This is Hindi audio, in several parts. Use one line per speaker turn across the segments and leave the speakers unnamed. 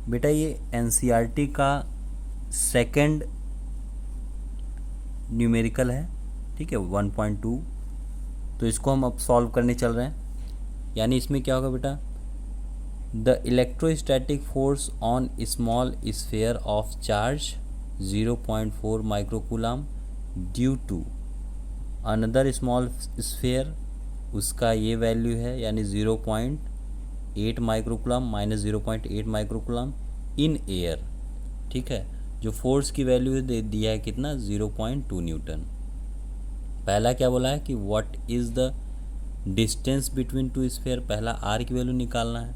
बेटा ये एनसीईआरटी का सेकंड न्यूमेरिकल है, ठीक है, 1.2। तो इसको हम अब सॉल्व करने चल रहे हैं। यानी इसमें क्या होगा बेटा, the electrostatic force on small sphere of charge 0.4 microcoulomb due to another small sphere, उसका ये वैल्यू है यानी 0.8 microcoulomb minus 0.8 microcoulomb in air, ठीक है। जो फोर्स की वैल्यू दे दिया है कितना, 0.2 न्यूटन। पहला क्या बोला है कि what is the distance between two sphere, पहला आर की वैल्यू निकालना है।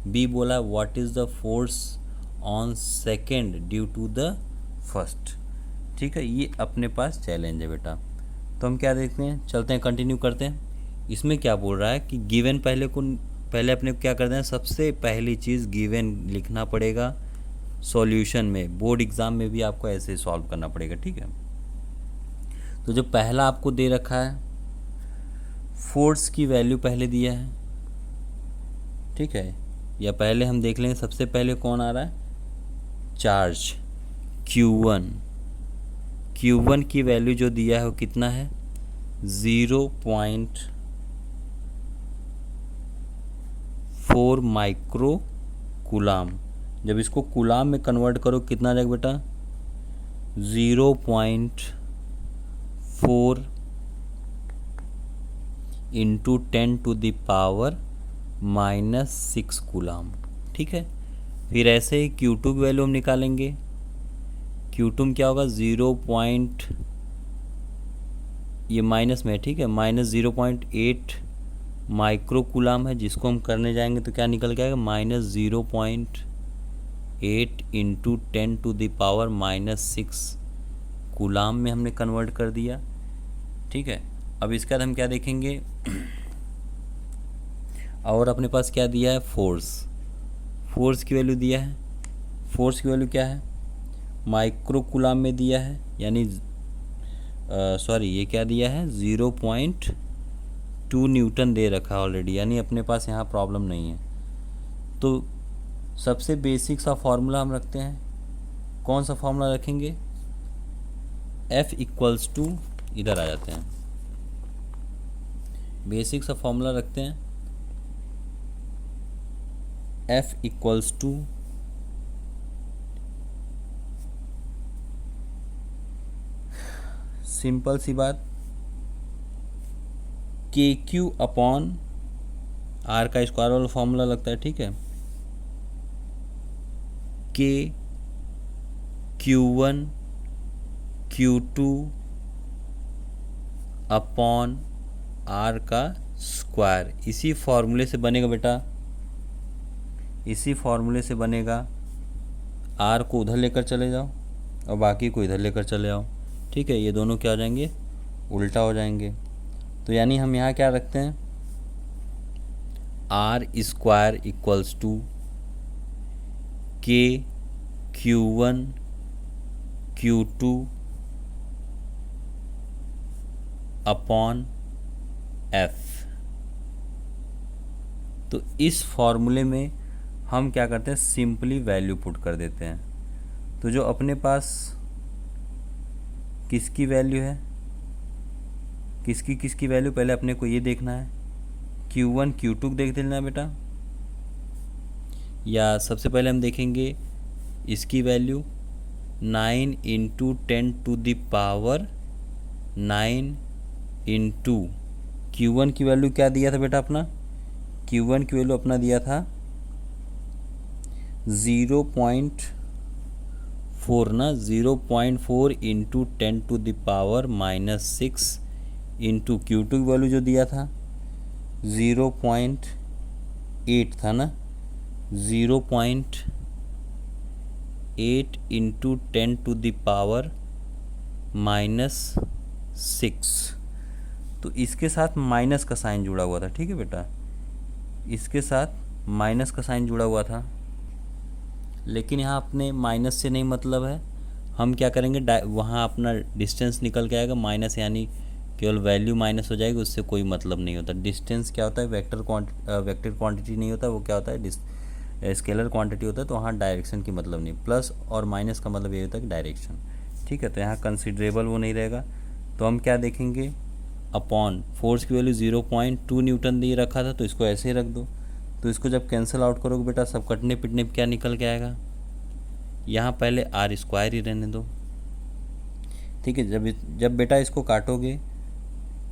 बी बोला what is the force on second due to the first, ठीक है। ये अपने पास चैलेंज है बेटा। तो हम क्या देखते हैं, चलते हैं कंटिन्यू करते हैं। इसमें क्या बोल रहा है कि गिवन पहले अपने को क्या करना है, सबसे पहली चीज़ गिवन लिखना पड़ेगा सॉल्यूशन में। बोर्ड एग्ज़ाम में भी आपको ऐसे सॉल्व करना पड़ेगा, ठीक है। तो जो पहला आपको दे रखा है, फोर्स की वैल्यू पहले दिया है, ठीक है। या पहले हम देख लेंगे, सबसे पहले कौन आ रहा है, चार्ज Q1। Q1 की वैल्यू जो दिया है वो कितना है, 0.4 माइक्रो कूलाम। जब इसको कूलाम में कन्वर्ट करो कितना आ जाएगा बेटा, 0.4 इंटू 10⁻⁻⁶ कूलाम, ठीक है। फिर ऐसे ही Q2 की वैल्यू हम निकालेंगे। Q2 में क्या होगा, ये माइनस में, ठीक है, माइनस 0.8 माइक्रो कूलाम है, जिसको हम करने जाएंगे तो क्या निकल के आएगा, माइनस 0.8 इंटू 10⁻⁻⁶ कूलाम में हमने कन्वर्ट कर दिया, ठीक है। अब इसके बाद हम क्या देखेंगे, और अपने पास क्या दिया है, फोर्स की वैल्यू दिया है। फोर्स की वैल्यू क्या है, माइक्रो कूलाम में दिया है, यानी ये क्या दिया है, 0.2 न्यूटन दे रखा है ऑलरेडी, यानी अपने पास यहाँ प्रॉब्लम नहीं है। तो सबसे बेसिक सा फॉर्मूला हम रखते हैं। कौन सा फॉर्मूला रखेंगे, F इक्वल्स टू, इधर आ जाते हैं, बेसिक सा फॉर्मूला रखते हैं, F इक्वल्स टू सिंपल सी बात, KQ अपॉन R का स्क्वायर वाला फॉर्मूला लगता है, ठीक है। K Q1 Q2 upon R का स्क्वायर, इसी फॉर्मूले से बनेगा बेटा, इसी फॉर्मूले से बनेगा। R को उधर लेकर चले जाओ और बाकी को इधर लेकर चले आओ, ठीक है। ये दोनों क्या हो जाएंगे, उल्टा हो जाएंगे। तो यानी हम यहाँ क्या रखते हैं, R square equals to K Q1 Q2 upon F। तो इस फॉर्मूले में हम क्या करते हैं, सिंपली वैल्यू पुट कर देते हैं। तो जो अपने पास किसकी वैल्यू है, किसकी वैल्यू, पहले अपने को ये देखना है, Q1 Q2 देख लेना बेटा, या सबसे पहले हम देखेंगे इसकी वैल्यू 9 इंटू 10⁻⁹ इंटू Q1 की वैल्यू क्या दिया था बेटा अपना, Q1 की वैल्यू अपना दिया था 0.4 ना, 0.4 इंटू 10⁻⁻⁶ इंटू Q2 की वैल्यू जो दिया था 0.8 था ना, 0.8 इंटू 10⁻⁻⁶। तो इसके साथ माइनस का साइन जुड़ा हुआ था, ठीक है बेटा, इसके साथ माइनस का साइन जुड़ा हुआ था। लेकिन यहाँ अपने माइनस से नहीं मतलब है, हम क्या करेंगे, वहाँ अपना डिस्टेंस निकल के आएगा माइनस, यानी केवल वैल्यू माइनस हो जाएगी, उससे कोई मतलब नहीं होता। डिस्टेंस क्या होता है, वेक्टर क्वांटिटी नहीं होता, वो क्या होता है, स्केलर क्वांटिटी होता है तो वहाँ डायरेक्शन की मतलब नहीं, प्लस और माइनस का मतलब ये होता है कि डायरेक्शन। ठीक है, तो यहाँ कंसिडरेबल वो नहीं रहेगा। तो हम क्या देखेंगे, अपॉन फोर्स की वैल्यू 0.2 न्यूटन दे रखा था तो इसको ऐसे ही रख दो। तो इसको जब कैंसिल आउट करोगे बेटा सब कटने पिटने क्या निकल के आएगा, यहाँ पहले आर स्क्वायर ही रहने दो। ठीक है, जब बेटा इसको काटोगे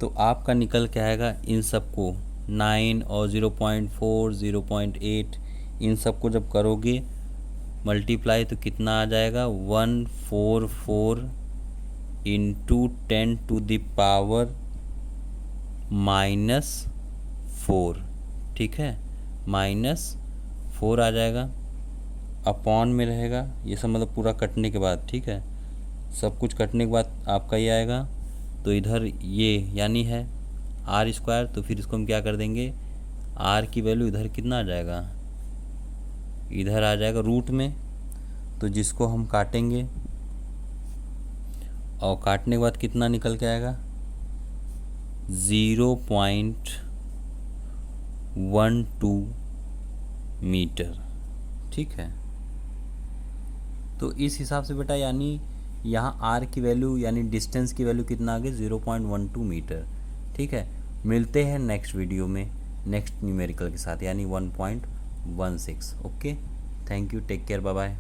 तो आपका निकल के आएगा इन सबको 9 और 0.4 0.8 इन सबको जब करोगे मल्टीप्लाई तो कितना आ जाएगा 144 इंटू 10⁻⁻⁴। ठीक है, -4 आ जाएगा, अपॉन में रहेगा ये सब मतलब पूरा कटने के बाद। ठीक है, सब कुछ कटने के बाद आपका ये आएगा, तो इधर ये यानी है आर स्क्वायर, तो फिर इसको हम क्या कर देंगे, आर की वैल्यू इधर कितना आ जाएगा, इधर आ जाएगा रूट में, तो जिसको हम काटेंगे और काटने के बाद कितना निकल के आएगा 0.12 मीटर। ठीक है, तो इस हिसाब से बेटा यानी यहाँ आर की वैल्यू यानी डिस्टेंस की वैल्यू कितना आ गई 0.12 मीटर। ठीक है, मिलते हैं नेक्स्ट वीडियो में नेक्स्ट न्यूमेरिकल के साथ यानी 1.16। Okay, thank you, take care, bye bye.